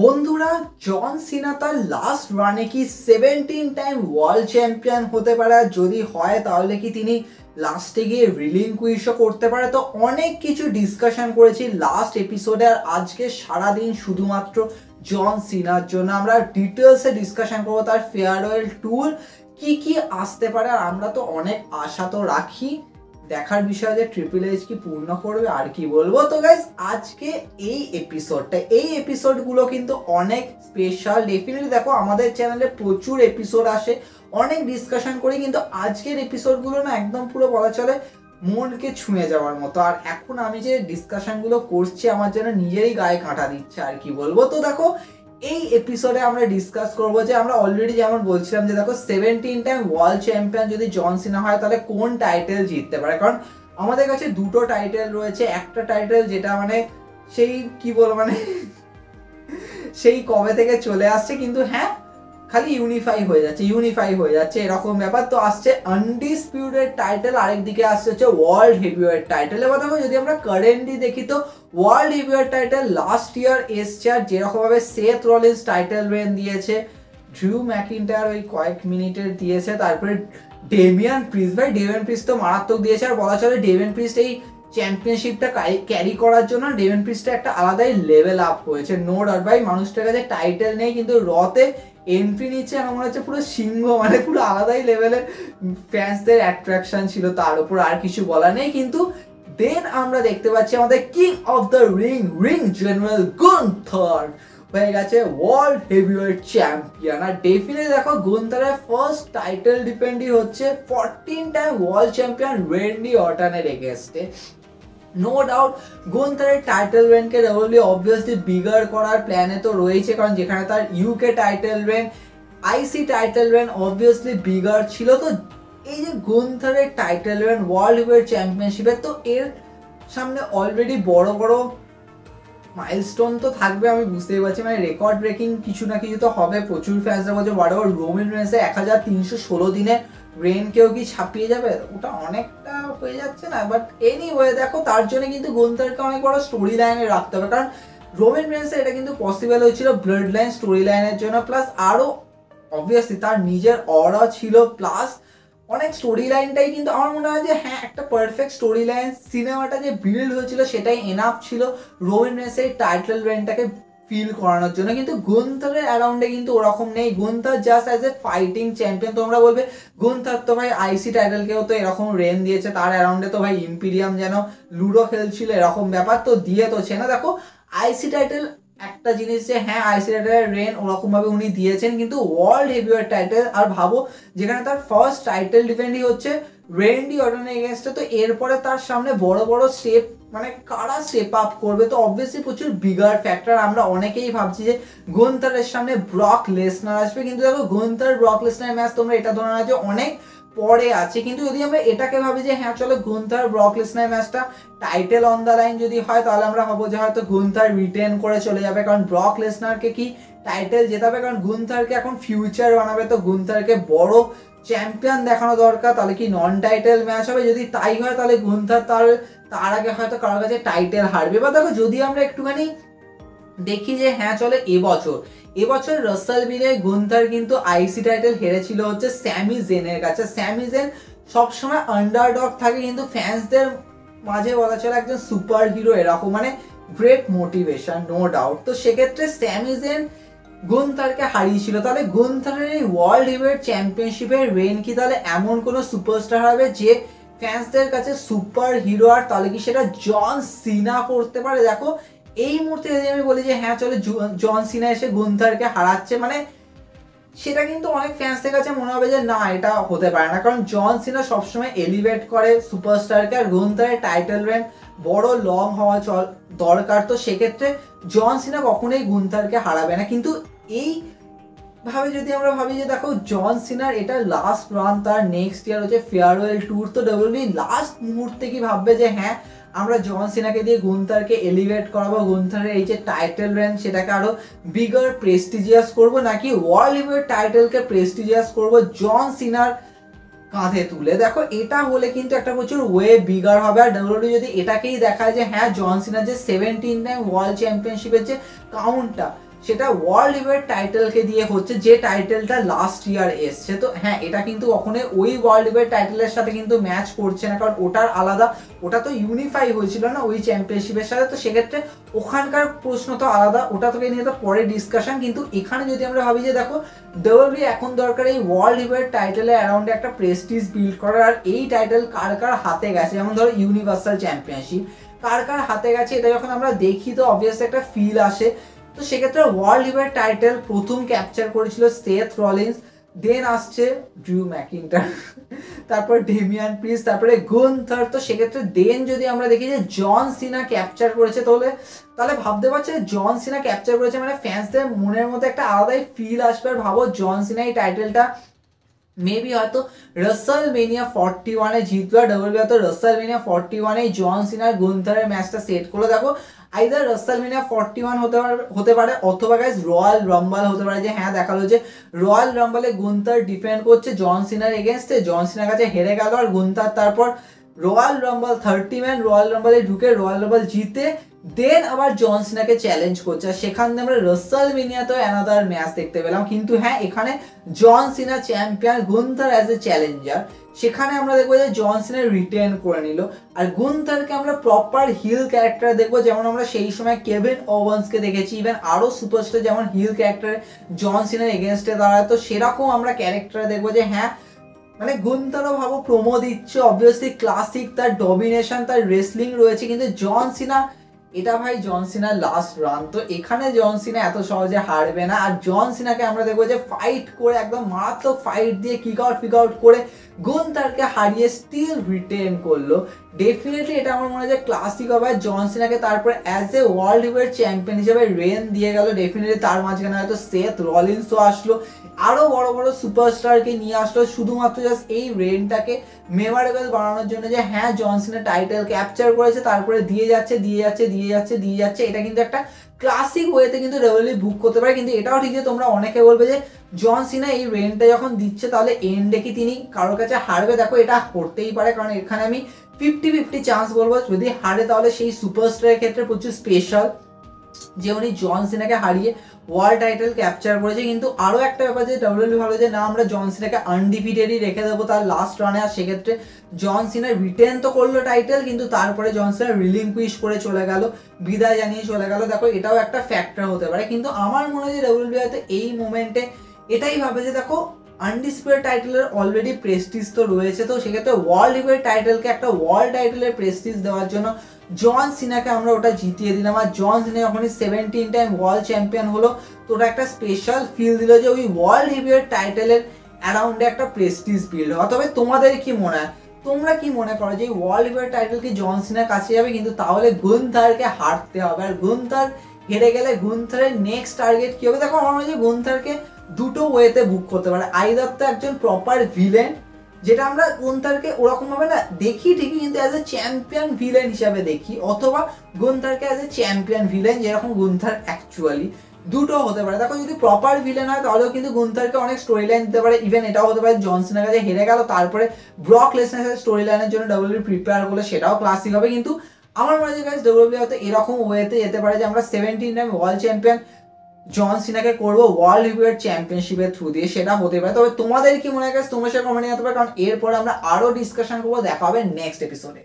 বন্ধুরা, জন সিনা তার লাস্ট রানে কি 17 টাইম ওয়ার্ল্ড চ্যাম্পিয়ন হতে পারে? যদি হয় তাহলে কি তিনি লাস্টে গিয়ে রিলিঙ্কুইশও করতে পারে? তো অনেক কিছু ডিসকাশন করেছি লাস্ট এপিসোডে, আর আজকে সারাদিন শুধুমাত্র জন সিনার জন্য আমরা ডিটেলসে ডিসকাশন করবো তার ফেয়ারওয়েল ট্যুর কি আসতে পারে। আর আমরা তো অনেক আশা তো রাখি, দেখার বিষয় যে ট্রিপল এইচ কি পূর্ণ করবে আর কি বলবো। তো গাইস, আজকে এই এপিসোডগুলো কিন্তু অনেক স্পেশাল। ডেফিনেটলি দেখো, আমাদের চ্যানেলে প্রচুর এপিসোড আসে, অনেক ডিসকাশন করি, কিন্তু আজকের এপিসোডগুলো না একদম পুরো বলা চলে মনকে ছুঁয়ে যাওয়ার মতো। আর এখন আমি যে ডিসকাশনগুলো করছি আমার যেন নিজেরই গায়ে কাঁটা দিচ্ছে আর কি বলবো। তো দেখো, এই এপিসোডে আমরা ডিসকাস করবো যে আমরা অলরেডি যেমন বলছিলাম যে দেখো 17 টাইম ওয়ার্ল্ড চ্যাম্পিয়ন যদি জন সিনা হয় তাহলে কোন টাইটেল জিততে পারে। কারণ আমাদের কাছে দুটো টাইটেল রয়েছে। একটা টাইটেল যেটা মানে সেই কি বলবো মানে সেই কবে থেকে চলে আসছে, কিন্তু হ্যাঁ খালি ইউনিফাই হয়ে যাচ্ছে এরকম ব্যাপার। তো আসছে আনডিসপিউটেড টাইটেল, আরেকদিকে আসছে হচ্ছে ওয়ার্ল্ড হেভিওয়েট টাইটেল। এবার দেখো, যদি আমরা কারেন্টলি দেখি তো world heavyweight title last year এসছে, আর যেরকমভাবে সেথ রলিন্স টাইটেল রেন দিয়েছে, ড্রিউ ম্যাকিন্টায়ার ওই কয়েক মিনিটের দিয়েছে, তারপরে ডেমিয়ান প্রিস্ট তো মারাত্মক দিয়েছে। আর বলা চলে ডেমিয়ান প্রিস্ট এই চ্যাম্পিয়নশিপটা ক্যারি করার জন্য ডেমিয়ান প্রিস্টটা একটা আলাদাই লেভেল আপ হয়েছে। নো ডাউট ভাই, মানুষটার কাছে টাইটেল নেই কিন্তু রতে এন্ট্রি নিচ্ছে আমার মনে হচ্ছে পুরো সিংহ, মানে পুরো আলাদাই লেভেলের ফ্যান্সদের অ্যাট্রাকশন ছিল, তার উপর আর কিছু বলা নেই। কিন্তু দেন আমরা দেখতে পাচ্ছি আমাদের king of the ring general Gunther হয়ে গেছে ওয়ার্ল্ড হেভিওয়েট চ্যাম্পিয়ন। আর ডেফিনেটলি দেখো, গুন্থারের ফার্স্ট টাইটেল ডিপেন্ডই হচ্ছে 14 টাইম ওয়ার্ল্ড চ্যাম্পিয়ন রেন্ডি অর্টনের এগেইনস্টে। নো ডাউট গুন্থারের টাইটেল রেনকে অবভিয়াসলি বিগার করার প্ল্যানে তো রয়েছে, কারণ যেখানে তার UK title reign, IC title reign obviously bigger ছিল। তো এই যে গুন্থারের টাইটেল রেন ওয়ার্ল্ড হেভিওয়েট চ্যাম্পিয়নশিপে, তো এর সামনে অলরেডি বড় বড় মাইলস্টোন তো থাকবে, আমি বুঝতেই পারছি, মানে রেকর্ড ব্রেকিং কিছু না কিছু তো হবে। প্রচুর ফ্যান্সরা বলছে বরাবর রোমান রেন্সে 1316 দিনে রেন কেউ কি ছাপিয়ে যাবে, ওটা অনেকটা হয়ে যাচ্ছে না? বাট এনিওয়ে দেখো, তার জন্য কিন্তু গুন্থারকে অনেক বড় স্টোরি লাইনে রাখতে হবে, কারণ রোমান রেন্সে এটা কিন্তু পসিবল হয়েছিল ব্লাড লাইন স্টোরি লাইনের জন্য, প্লাস আরও অবভিয়াসলি তার নিজের অরা ছিল, প্লাস অনেক স্টোরি লাইনটাই কিন্তু আমার মনে হয় যে হ্যাঁ একটা পারফেক্ট স্টোরি লাইন, সিনেমাটা যে বিল্ড হয়েছিল সেটাই এনাফ ছিল রোমান রেন্সের টাইটেল রেনটাকে ফিল করানোর জন্য। কিন্তু গুন্থারের অ্যারাউন্ডে কিন্তু ওরকম নেই। Gunther just as a fighting champion. তোমরা বলবে গুন্থার তো ভাই আইসি টাইটেলকেও তো এরকম রেন দিয়েছে, তার অ্যারাউন্ডে তো ভাই ইম্পিরিয়াম যেন লুডো খেলছিল এরকম ব্যাপার তো দিয়ে তোছে না। দেখো, আইসি টাইটেল একটা জিনিস যে হ্যাঁ আইসি টাইটেলের রেন ওরকম ভাবে উনি দিয়েছেন, কিন্তু ওয়ার্ল্ড হেভিওয়েট টাইটেল, আর ভাবো যেখানে তার ফার্স্ট টাইটেল ডিফেন্ডই হচ্ছে রেন্ডি অর্টনের এগেইনস্টে, তো এরপরে তার সামনে বড় বড় স্টেপ, মানে কারা স্টেপ আপ করবে, তো অবভিয়াসলি প্রচুর বিগার ফ্যাক্টর। আমরা অনেকেই ভাবছি যে গুন্থারের সামনে ব্রক লেসনার আসবে, কিন্তু দেখো গুন্থার ব্রক লেসনার ম্যাচ তোমরা এটা ধরে না যে অনেক পরে আছে। কিন্তু যদি আমরা এটাকে ভাবি যে হ্যাঁ চলো গুন্থার ব্রক লেসনার ম্যাচটা টাইটেল অন দ্য লাইন যদি হয়, তাহলে আমরা ভাবো যে হয়তো গুন্থার রিটেন করে চলে যাবে, কারণ ব্রক লেসনারকে কি টাইটেল জেতাবে, কারণ গুন্থারকে এখন ফিউচার বানাবে, তো গুন্থারকে বড় চ্যাম্পিয়ন দেখানো দরকার। তাহলে কি নন টাইটেল ম্যাচ হবে? যদি তাই হয় তাহলে গুন্থার তার আগে হয়তো কারোর কাছে টাইটেল হারবে। বা দেখো, যদি আমরা একটুখানি দেখি যে হ্যাঁ চলে এবছর রাসেলভিলে গুন্থার কিন্তু আইসি টাইটেল হেরেছিল হচ্ছে স্যামি জেনের কাছে। স্যামি জেন সবসময় আন্ডারডগ থাকে, কিন্তু ফ্যান্সদের মাঝে বলা চলে একজন সুপার হিরো এরকম, মানে গ্রেট মোটিভেশন, নো ডাউট। তো সেক্ষেত্রে স্যামি জেন গুন্থারকে হারিয়েছিল, তাহলে গুন্থারের এই ওয়ার্ল্ড হেভিওয়েট চ্যাম্পিয়নশিপের রেন কি তাহলে এমন কোনো সুপারস্টার হবে যে ফ্যান্সদের কাছে সুপার হিরো, আর তাহলে কি সেটা জন সিনা করতে পারে? দেখো, এই মুহূর্তে যদি আমি বলি যে হ্যাঁ চলে জন সিনা এসে গুন্থারকে হারাচ্ছে, মানে সেটা কিন্তু অনেক ফ্যান্সদের কাছে মনে হবে যে না, এটা হতে পারে না, কারণ জন সিনা সবসময় এলিভেট করে সুপারস্টারকে, আর গুন্থারের টাইটেল রেন বড় লং হওয়া দরকার। তো সেক্ষেত্রে জন সিনা কখনোই গুন্থারকে হারাবে না। কিন্তু এই ভাবে যদি আমরা ভাবি যে দেখো জন সিনার এটা লাস্ট রান, তার নেক্সট ইয়ার হচ্ছে ফেয়ারওয়েল ট্যুর, তো ডব্লিউডব্লিউই লাস্ট মুহূর্তে কি ভাববে যে হ্যাঁ আমরা জন সিনাকে দিয়ে গুন্থারকে এলিভেট করাবো, গুন্থারের এই যে টাইটেল রেন সেটাকে আরো বিগার প্রেস্টিজিয়াস করবো, নাকি ওয়ার্ল্ড হেভিওয়েট টাইটেলকে প্রেস্টিজিয়াস করবো জন সিনার কাঁধে তুলে? দেখো, এটা হলে কিন্তু একটা প্রচুর ওয়ে বিগার হবে। আর ডব্লিউডব্লিউই যদি এটাকেই দেখায় যে হ্যাঁ জন সিনার যে 17 টাইম ওয়ার্ল্ড চ্যাম্পিয়নশিপের যে কাউন্টটা সেটা ওয়ার্ল্ড হেভিওয়েট টাইটেলকে দিয়ে হচ্ছে, যে টাইটেলটা লাস্ট ইয়ার এসছে। তো হ্যাঁ, এটা কিন্তু কখনোই ওই ওয়ার্ল্ড হেভিওয়েট টাইটেলের সাথে কিন্তু ম্যাচ করছে না, কারণ ওটার আলাদা, ওটা তো ইউনিফাই হয়েছিল না ওই চ্যাম্পিয়নশিপের সাথে। তো সেক্ষেত্রে ওখানকার প্রশ্ন তো আলাদা, ওটা থেকে নিয়ে তো পরে ডিসকাশন। কিন্তু এখানে যদি আমরা ভাবি যে দেখো ডাব্লিউডাব্লিউই এখন দরকার এই ওয়ার্ল্ড হেভিওয়েট টাইটেলের অ্যারাউন্ডে একটা প্রেস্টিজ বিল্ড করার। আর এই টাইটেল কার কার হাতে গেছে, যেমন ধরো ইউনিভার্সাল চ্যাম্পিয়নশিপ কার কার হাতে গেছে, এটা যখন আমরা দেখি তো অবভিয়াসলি একটা ফিল আসে। তো সেক্ষেত্রে ওয়ার্ল্ড হেভিওয়েট টাইটেল প্রথম ক্যাপচার করেছিল সেথ রলিন্স, দেন আসছে ড্রু ম্যাকিন্টার, তারপর ডেমিয়ান প্রিস্ট, তারপরে গুনথার। তো সেক্ষেত্রে দেন যদি আমরা দেখি যে জন সিনা ক্যাপচার করেছে, তাহলে ভাবতে পারছে জন সিনা ক্যাপচার করেছে মানে ফ্যান্সদের মনের মধ্যে একটা আলাদাই ফিল আসবে। আর ভাবো জন সিনা এই টাইটেলটা মেবি হয়তো রাসেলমেনিয়া 41-এ জিতলো, আর ডাব্লিউডাব্লিউই হয়তো রাসেলমেনিয়া 41-এ জন সিনার গুনথারের ম্যাচটা সেট করলো। দেখো আইদার রাসেলমেনিয়া 41 হতে পারে অথবা গাইস রয়্যাল রাম্বল হতে পারে, যে হ্যাঁ দেখালো যে রয়্যাল রাম্বলে গুনথার ডিফেন্ড করছে জন সিনার এগেনস্টে, জন সিনার কাছে হেরে গেল, আর গুনথার তারপর রয়্যাল রাম্বল 30 ম্যান রয়্যাল রাম্বলে ঢুকে রয়্যাল রাম্বল জিতে দেন আবার জন সিনাকে চ্যালেঞ্জ করছে। আর সেখান থেকে আমরা রাসেলমেনিয়াতেও অ্যানাদার ম্যাচ দেখতে পেলাম। কিন্তু হ্যাঁ, এখানে John Cena champion, Gunther as a challenger, সেখানে আমরা দেখবো যে জন সিনা রিটেন করে নিল। আর গুনথারকে আমরা প্রপার হিল ক্যারেক্টার দেখবো, যেমন আমরা সেই সময় কেভিন ওভান্সকে দেখেছি, ইভেন আরও সুপারস্টার যেমন হিল ক্যারেক্টারে জন সিনার এগেনস্টে দাঁড়ায়। তো সেরকম আমরা ক্যারেক্টার দেখবো যে হ্যাঁ, মানে গুনথারও ভাবো প্রোমো দিচ্ছে, অবভিয়াসলি ক্লাসিক, তার ডমিনেশন, তার রেসলিং রয়েছে। কিন্তু জন সিনা, এটা ভাই জন সিনার লাস্ট রান, তো এখানে জন সিনা এত সহজে হারবে না। আর জন সিনাকে আমরা দেখবো যে ফাইট করে একদম মারাত্মক ফাইট দিয়ে কিক আউট করে গুনথারকে হারিয়ে স্টিল রিটেন করলো। ডেফিনেটলি এটা আমার মনে হয় যে ক্লাসিক হবে। জন সিনাকে তারপর as a world heavyweight champion হিসেবে রেন দিয়ে গেল। ডেফিনেটলি তার মাঝখানে হয়তো সেথ রলিন্সও আসলো, আরো বড় বড় সুপারস্টারকে নিয়ে আসলো, শুধুমাত্র জাস্ট এই রেনটাকে মেমোরেবল বানানোর জন্য, যে হ্যাঁ জন সিনা টাইটেল ক্যাপচার করেছে, তারপরে দিয়ে যাচ্ছে। এটা কিন্তু একটা ক্লাসিক ওয়েতে কিন্তু ডাব্লিউডাব্লিউই বুক করতে পারে। কিন্তু এটাও ঠিক যে তোমরা অনেকে বলবে যে জন সিনা এই রেনটা যখন দিচ্ছে তাহলে এন্ডে কি তিনি কারোর কাছে হারবে। দেখো এটা করতেই পারে, কারণ এখানে আমি 50-50 চান্স বলবো। যদি হারে তাহলে সেই সুপারস্টারের ক্ষেত্রে প্রচুর স্পেশাল, যে উনি জন সিনাকে হারিয়ে ওয়ার্ল্ড টাইটেল ক্যাপচার করেছে। কিন্তু আরও একটা ব্যাপার যে ডাব্লিউডাব্লিউই ভালো যে না, আমরা জন সিনাকে আনডিফিটেডই রেখে দেবো তার লাস্ট রানে। আর সেক্ষেত্রে জন সিনা রিটেন তো করলো টাইটেল, কিন্তু তারপরে জন সিনা রিলিংকুইশ করে চলে গেল, বিদায় জানিয়ে চলে গেল। দেখো এটাও একটা ফ্যাক্টর হতে পারে। কিন্তু আমার মনে হয় যে ডাব্লিউডাব্লিউই হয়তো এই মোমেন্টে এটাই ভাবে যে দেখো আনডিসপিউটেড টাইটেলের অলরেডি প্রেস্টিজ তো রয়েছে, তো সেক্ষেত্রে ওয়ার্ল্ড হেভিওয়েট টাইটেলকে একটা ওয়ার্ল্ড টাইটেলের প্রেস্টিজ দেওয়ার জন্য জন সিনাকে আমরা ওটা জিতিয়ে দিলাম। আর জন সিনা যখনই 17 টাইম ওয়ার্ল্ড চ্যাম্পিয়ন হলো, তো ওটা একটা স্পেশাল ফিল দিল যে ওই ওয়ার্ল্ড হেভিওয়েট টাইটেলের অ্যারাউন্ডে একটা প্রেস্টিজ বিল্ড হয়। তবে তোমাদের কি মনে হয়, তোমরা কি মনে করো যে ওয়ার্ল্ড হেভিওয়েট টাইটেল কি জন সিনার কাছে যাবে? কিন্তু তাহলে গুনথারকে হারতে হবে, আর গুনথার হেরে গেলে গুনথারের নেক্সট টার্গেট কি হবে? দেখো আমার মনে হয় যে গুনথারকে দুটো ওয়েতে বুক করতে পারে। আইদার তো একজন প্রপার ভিলেন, যেটা আমরা গুনথারকে ওরকম ভাবে না দেখি ঠিকই, কিন্তু অ্যাজ এ চ্যাম্পিয়ন ভিলেন হিসাবে দেখি, অথবা গুনথারকে অ্যাজ এ চ্যাম্পিয়ন ভিলেন যেরকম গুনথার অ্যাকচুয়ালি, দুটো হতে পারে। দেখো যদি প্রপার ভিলেন হয় তাহলেও কিন্তু গুনথারকে অনেক স্টোরি লাইন দিতে পারে। ইভেন এটাও হতে পারে জন সিনার কাছে হেরে গেল, তারপরে ব্রক লেসনারের স্টোরি লাইনের জন্য ডাব্লিউডাব্লিউই প্রিপেয়ার করলে, সেটাও ক্লাসিক হবে। কিন্তু আমার মনে হয় গাইস ডাব্লিউডাব্লিউই হয়তো এরকম ওয়েতে যেতে পারে যে আমরা 17 টাইম ওয়ার্ল্ড চ্যাম্পিয়ন জন সিনাকে করবো ওয়ার্ল্ড হেভিওয়েট চ্যাম্পিয়নশিপের থ্রু দিয়ে, সেটা হতে পারে। তবে তোমাদের কি মনে হয় গাইস, তোমরা সে কমেন্টে জানাতে পারো, কারণ এরপরে আমরা আরো ডিসকাশন করবো। দেখা হবে নেক্সট এপিসোডে।